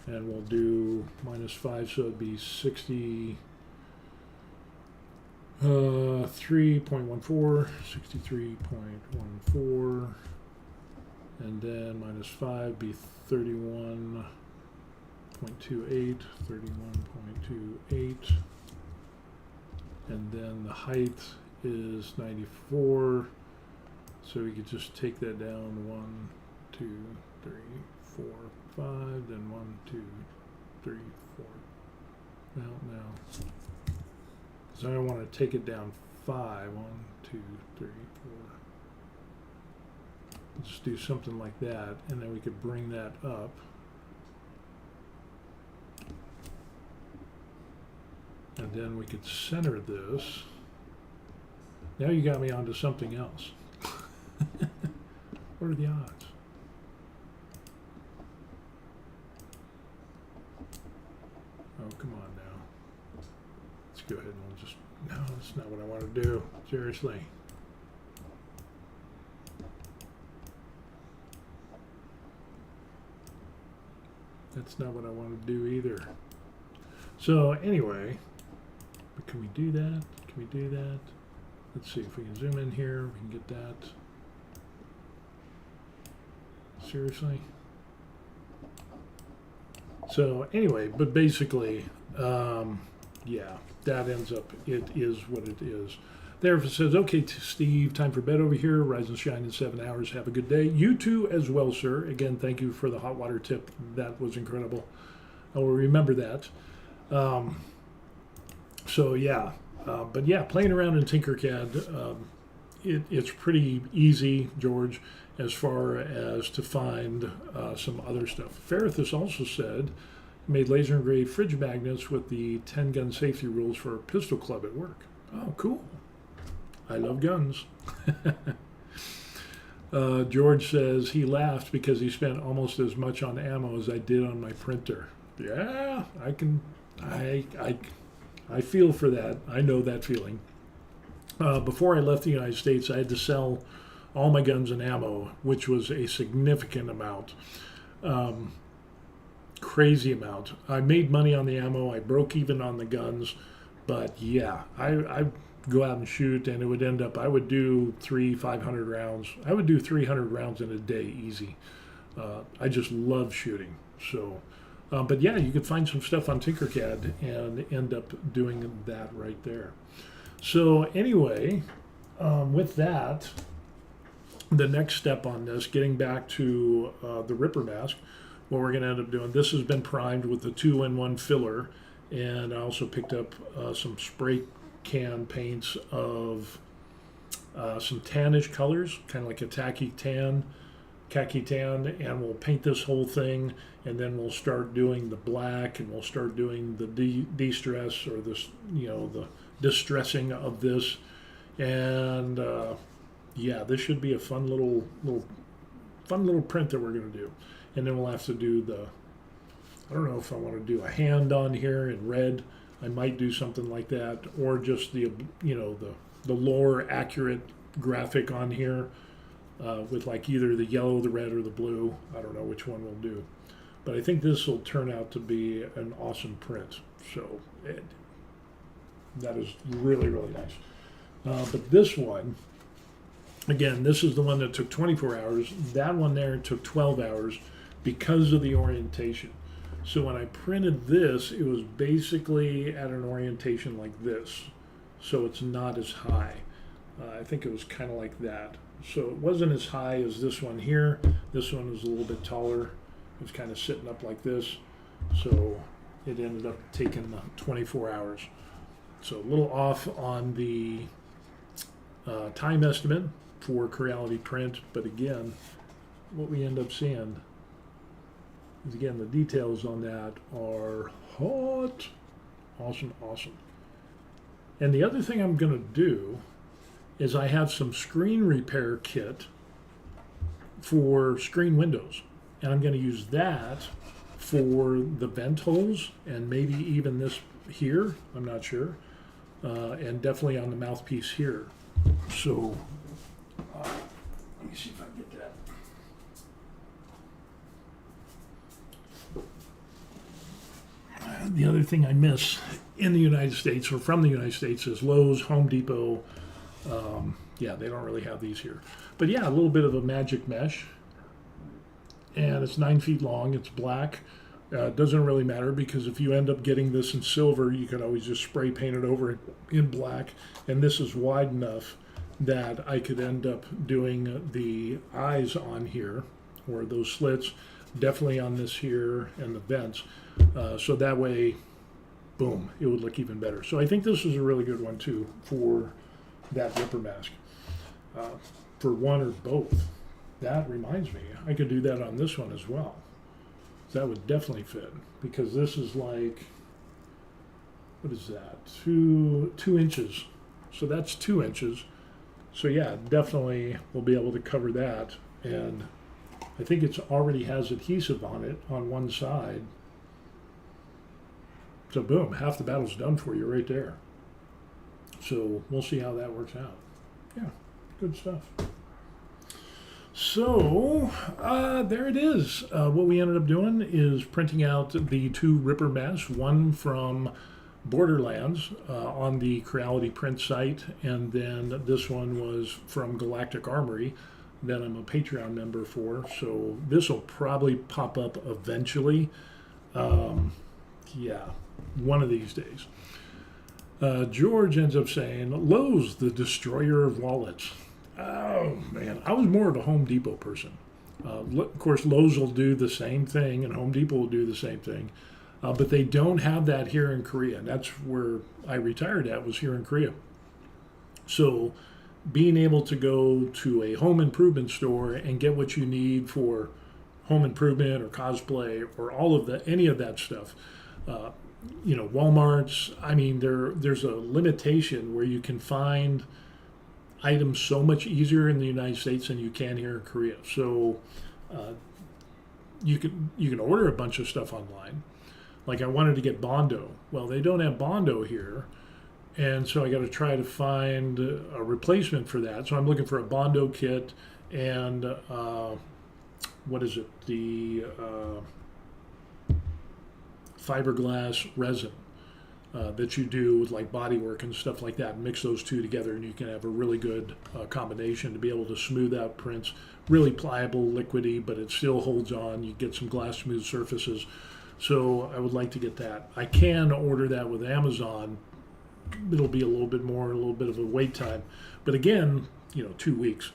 and we'll do -5, so it'd be 60. 3.14, 63.14, and then -5 be 31.28, 31.28, and then the height is 94, so we could just take that down 1, 2, 3, 4, 5, then 1, 2, 3, 4. Well, now. So I want to take it down 5. 1, 2, 3, 4. Just do something like that, and then we could bring that up. And then we could center this. Now you got me onto something else. What are the odds? Oh, come on now. Let's go ahead and we'll just... No, that's not what I want to do. Seriously. That's not what I want to do either. So anyway, but can we do that? Can we do that? Let's see if we can zoom in here. We can get that. Seriously? So anyway, but basically, yeah, that ends up, it is what it is. There it says, okay, Steve, time for bed over here. Rise and shine in 7 hours. Have a good day. You too as well, sir. Again, thank you for the hot water tip. That was incredible. I will remember that. So yeah, but yeah, playing around in Tinkercad it's pretty easy, George, as far as to find some other stuff. Ferrithus also said made laser engraved fridge magnets with the 10 gun safety rules for a pistol club at work. Oh, cool. I love guns. George says he laughed because he spent almost as much on ammo as I did on my printer. Yeah, I feel for that. I know that feeling. Before I left the United States, I had to sell all my guns and ammo, which was a significant amount. Crazy amount. I made money on the ammo. I broke even on the guns. But yeah, I go out and shoot, and it would end up, I would do 500 rounds. I would do 300 rounds in a day, easy. I just love shooting. So, but yeah, you could find some stuff on Tinkercad and end up doing that right there. So anyway, with that, the next step on this, getting back to the Ripper mask, what we're going to end up doing, this has been primed with the 2-in-1 filler, and I also picked up some spray can paints of some tannish colors, kind of like a khaki tan, and we'll paint this whole thing, and then we'll start doing the black, and we'll start doing the de-stress, or this, the distressing of this, and yeah, this should be a fun little print that we're going to do. And then we'll have to do I don't know if I want to do a hand on here in red. I might do something like that, or just the lore accurate graphic on here with like either the yellow, the red, or the blue. I don't know which one we'll do, but I think this will turn out to be an awesome print. So that is really, really nice. But this one, again, this is the one that took 24 hours. That one there took 12 hours because of the orientation. So when I printed this, it was basically at an orientation like this. So it's not as high. I think it was kind of like that. So it wasn't as high as this one here. This one was a little bit taller. It was kind of sitting up like this. So it ended up taking 24 hours. So a little off on the time estimate for Creality print, but again, what we end up seeing is, again, the details on that are hot. Awesome. And the other thing I'm going to do is I have some screen repair kit for screen windows, and I'm going to use that for the vent holes, and maybe even this here, I'm not sure, and definitely on the mouthpiece here. So let me see if I can get that. The other thing I miss in the United States, or from the United States, is Lowe's, Home Depot. Yeah, they don't really have these here. But yeah, a little bit of a magic mesh. And it's 9 feet long. It's black. It doesn't really matter, because if you end up getting this in silver, you can always just spray paint it over in black. And this is wide enough that I could end up doing the eyes on here, or those slits, definitely on this here, and the vents. So that way, boom, it would look even better. So I think this is a really good one too for that Ripper mask, for one or both. That reminds me, I could do that on this one as well. That would definitely fit, because this is like, what is that, 2 inches. So that's 2 inches. So yeah, definitely we'll be able to cover that. And I think it's already has adhesive on it on one side. So boom, half the battle's done for you right there. So we'll see how that works out. Yeah, good stuff. So there it is. What we ended up doing is printing out the 2 Ripper masks, one from Borderlands on the Creality print site, and then this one was from Galactic Armory that I'm a Patreon member for. So this will probably pop up eventually. Yeah, one of these days. George ends up saying, Lowe's, the destroyer of wallets. Oh, man. I was more of a Home Depot person. Of course, Lowe's will do the same thing, and Home Depot will do the same thing. But they don't have that here in Korea. And that's where I retired at, was here in Korea. So being able to go to a home improvement store and get what you need for home improvement or cosplay or all of that, any of that stuff. Uh, Walmart's. I mean, there's a limitation where you can find items so much easier in the United States than you can here in Korea. So uh, you can order a bunch of stuff online. Like I wanted to get Bondo. Well, they don't have Bondo here, and so I got to try to find a replacement for that. So I'm looking for a Bondo kit and what is it? The fiberglass resin that you do with like bodywork and stuff like that. Mix those two together, and you can have a really good combination to be able to smooth out prints. Really pliable, liquidy, but it still holds on. You get some glass smooth surfaces. So I would like to get that. I can order that with Amazon. It'll be a little bit of a wait time. But again, 2 weeks.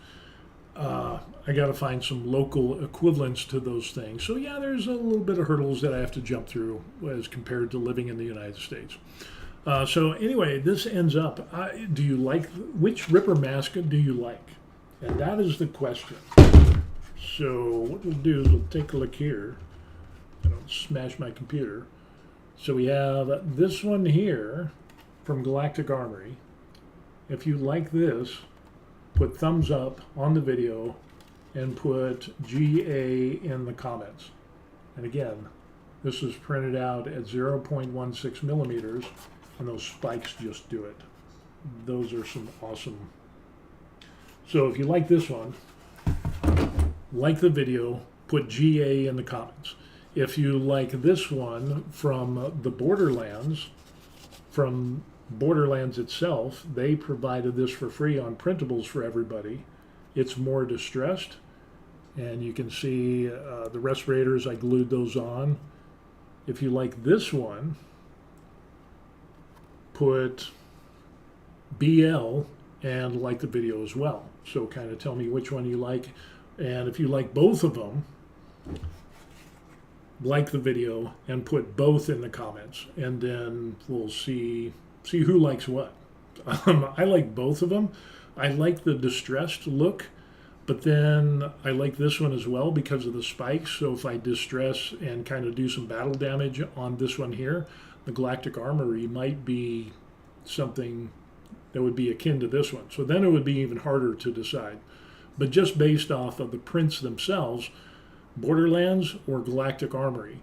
I got to find some local equivalents to those things. So yeah, there's a little bit of hurdles that I have to jump through as compared to living in the United States. So anyway, this ends up. Do you like, which Ripper mask do you like? And that is the question. So what we'll do is we'll take a look here. I don't smash my computer. So we have this one here from Galactic Armory. If you like this, put thumbs up on the video and put GA in the comments. And again, this is printed out at 0.16 millimeters, and those spikes just do it. Those are some awesome. So if you like this one, like the video, put GA in the comments. If you like this one from the Borderlands, from Borderlands itself, they provided this for free on printables for everybody. It's more distressed, and you can see the respirators, I glued those on. If you like this one, put BL and like the video as well. So kind of tell me which one you like, and if you like both of them, like the video and put both in the comments, and then we'll see who likes what. I like both of them. I like the distressed look, but then I like this one as well because of the spikes. So if I distress and kind of do some battle damage on this one here, the Galactic Armory might be something that would be akin to this one. So then it would be even harder to decide. But just based off of the prints themselves, Borderlands or Galactic Armory,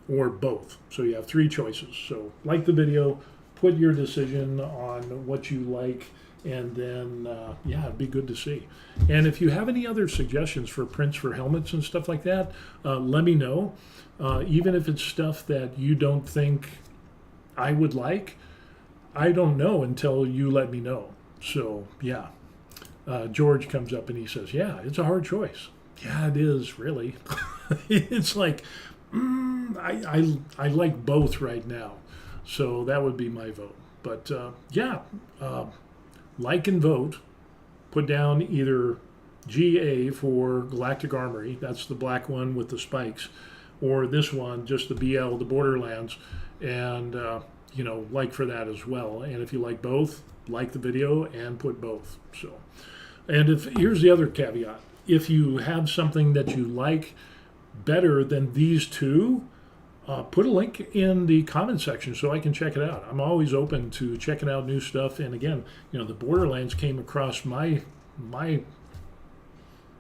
or both. So you have 3 choices. So like the video, put your decision on what you like, and then it'd be good to see. And if you have any other suggestions for prints for helmets and stuff like that, let me know. Even if it's stuff that you don't think I would like, I don't know until you let me know. So yeah, George comes up and he says, yeah, it's a hard choice. Yeah, it is, really. It's like, I like both right now. So that would be my vote. But like and vote. Put down either GA for Galactic Armory, that's the black one with the spikes, or this one, just the BL, the Borderlands, and like for that as well. And if you like both, like the video and put both. So, and here's the other caveat. If you have something that you like better than these two, put a link in the comment section so I can check it out. I'm always open to checking out new stuff. And again, the Borderlands came across my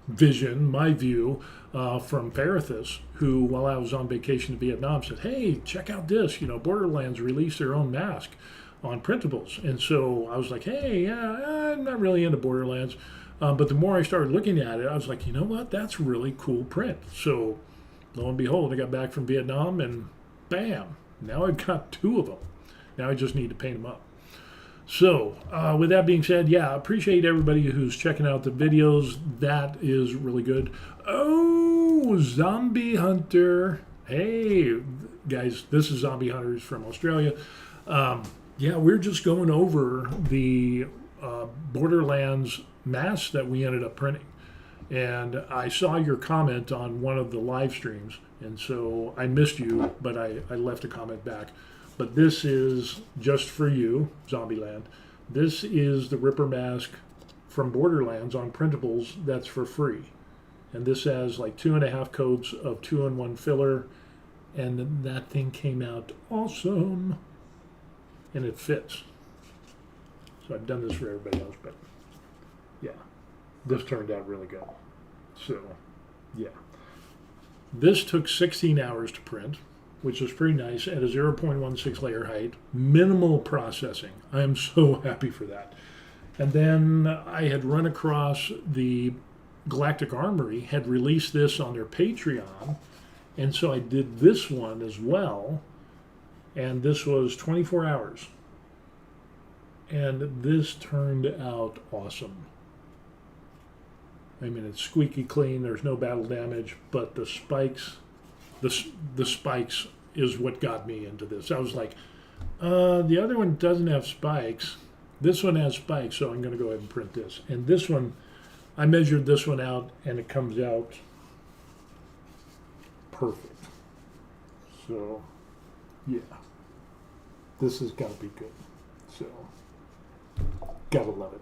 vision, my view from Ferrithus, who, while I was on vacation in Vietnam, said, hey, check out this. Borderlands released their own mask on printables. And so I was like, hey, yeah, I'm not really into Borderlands. But the more I started looking at it, I was like, you know what? That's really cool print. So lo and behold, I got back from Vietnam and bam, now I've got 2 of them. Now I just need to paint them up. So with that being said, yeah, I appreciate everybody who's checking out the videos. That is really good. Oh, Zombie Hunter. Hey, guys, this is Zombie Hunters from Australia. We're just going over the Borderlands masks that we ended up printing. And I saw your comment on one of the live streams, and so I missed you, but I left a comment back. But this is just for you, Zombieland. This is the Ripper mask from Borderlands on printables that's for free. And this has like 2.5 coats of 2-in-1 filler, and that thing came out awesome. And it fits. So I've done this for everybody else, but yeah, this turned out really good. So yeah, this took 16 hours to print, which is pretty nice at a 0.16 layer height, minimal processing. I am so happy for that. And then I had run across the Galactic Armory had released this on their Patreon, and so I did this one as well, and this was 24 hours. And this turned out awesome. I mean, it's squeaky clean, there's no battle damage, but the spikes, the spikes is what got me into this. I was like, the other one doesn't have spikes. This one has spikes, so I'm going to go ahead and print this. And this one, I measured this one out, and it comes out perfect. So, yeah, this has got to be good. So, gotta love it.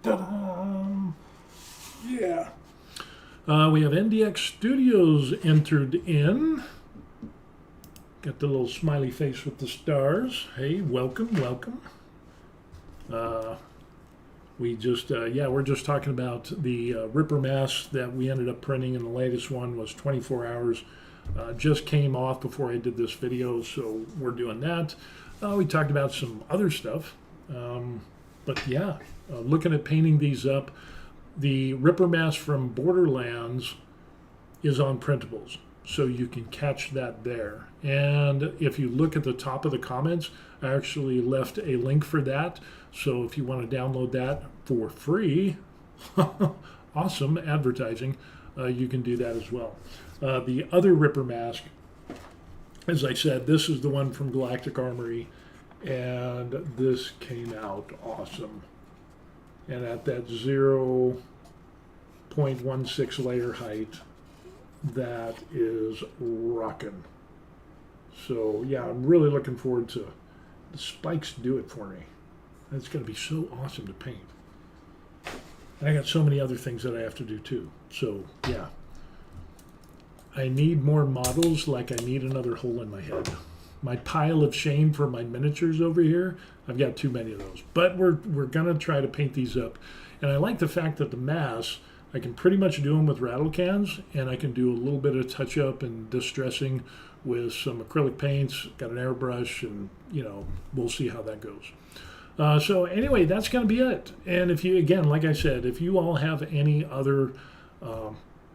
Ta-da! Yeah. We have NDX Studios entered in. Got the little smiley face with the stars. Hey, welcome, welcome. We just, we're just talking about the Ripper mask that we ended up printing, and the latest one was 24 hours. Just came off before I did this video, so we're doing that. We talked about some other stuff, but yeah, looking at painting these up. The Ripper mask from Borderlands is on printables, so you can catch that there. And if you look at the top of the comments, I actually left a link for that. So if you want to download that for free, awesome advertising, you can do that as well. The other Ripper mask, as I said, this is the one from Galactic Armory, and this came out awesome. And at that 0.16 layer height, that is rocking. So yeah, I'm really looking forward to the spikes do it for me. It's going to be so awesome to paint. And I got so many other things that I have to do too. So yeah, I need more models like I need another hole in my head. My pile of shame for my miniatures over here, I've got too many of those. But we're going to try to paint these up. And I like the fact that the masks, I can pretty much do them with rattle cans, and I can do a little bit of touch-up and distressing with some acrylic paints, got an airbrush, and, you know, we'll see how that goes. So anyway, that's going to be it. And if you, again, like I said, if you all have any other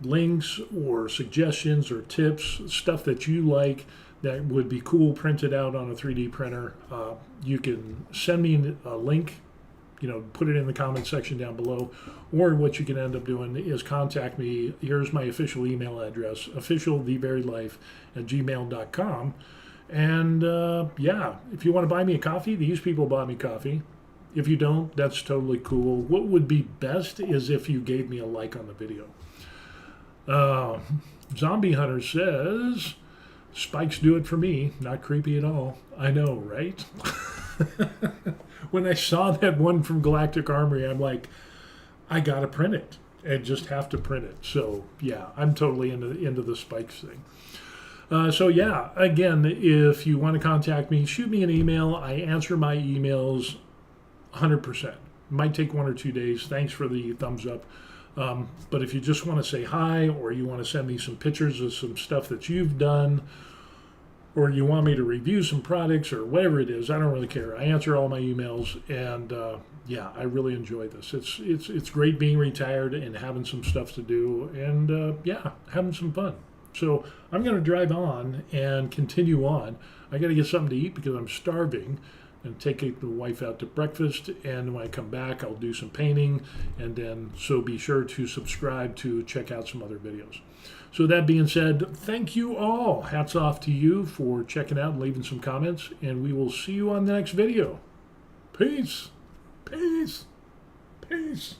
links or suggestions or tips, stuff that you like that would be cool printed out on a 3D printer, you can send me a link, you know, put it in the comment section down below. Or what you can end up doing is contact me. Here's my official email address, officialtheverylife@gmail.com. And yeah, if you want to buy me a coffee, these people bought me coffee. If you don't, that's totally cool. What would be best is if you gave me a like on the video. Zombie Hunter says, spikes do it for me. Not creepy at all. I know, right? When I saw that one from Galactic Armory, I'm like, I gotta print it and just have to print it. So yeah, I'm totally into the spikes thing. So yeah, again, if you want to contact me, shoot me an email. I answer my emails 100%. Might take 1 or 2 days. Thanks for the thumbs up. But if you just want to say hi, or you want to send me some pictures of some stuff that you've done, or you want me to review some products or whatever it is, I don't really care. I answer all my emails, and yeah, I really enjoy this. It's great being retired and having some stuff to do, and yeah, having some fun. So I'm going to drive on and continue on. I got to get something to eat because I'm starving, and take the wife out to breakfast. And when I come back, I'll do some painting, and then so be sure to subscribe to check out some other videos. So that being said, thank you all. Hats off to you for checking out and leaving some comments, and we will see you on the next video. Peace. Peace. Peace.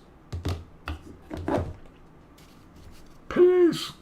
Peace.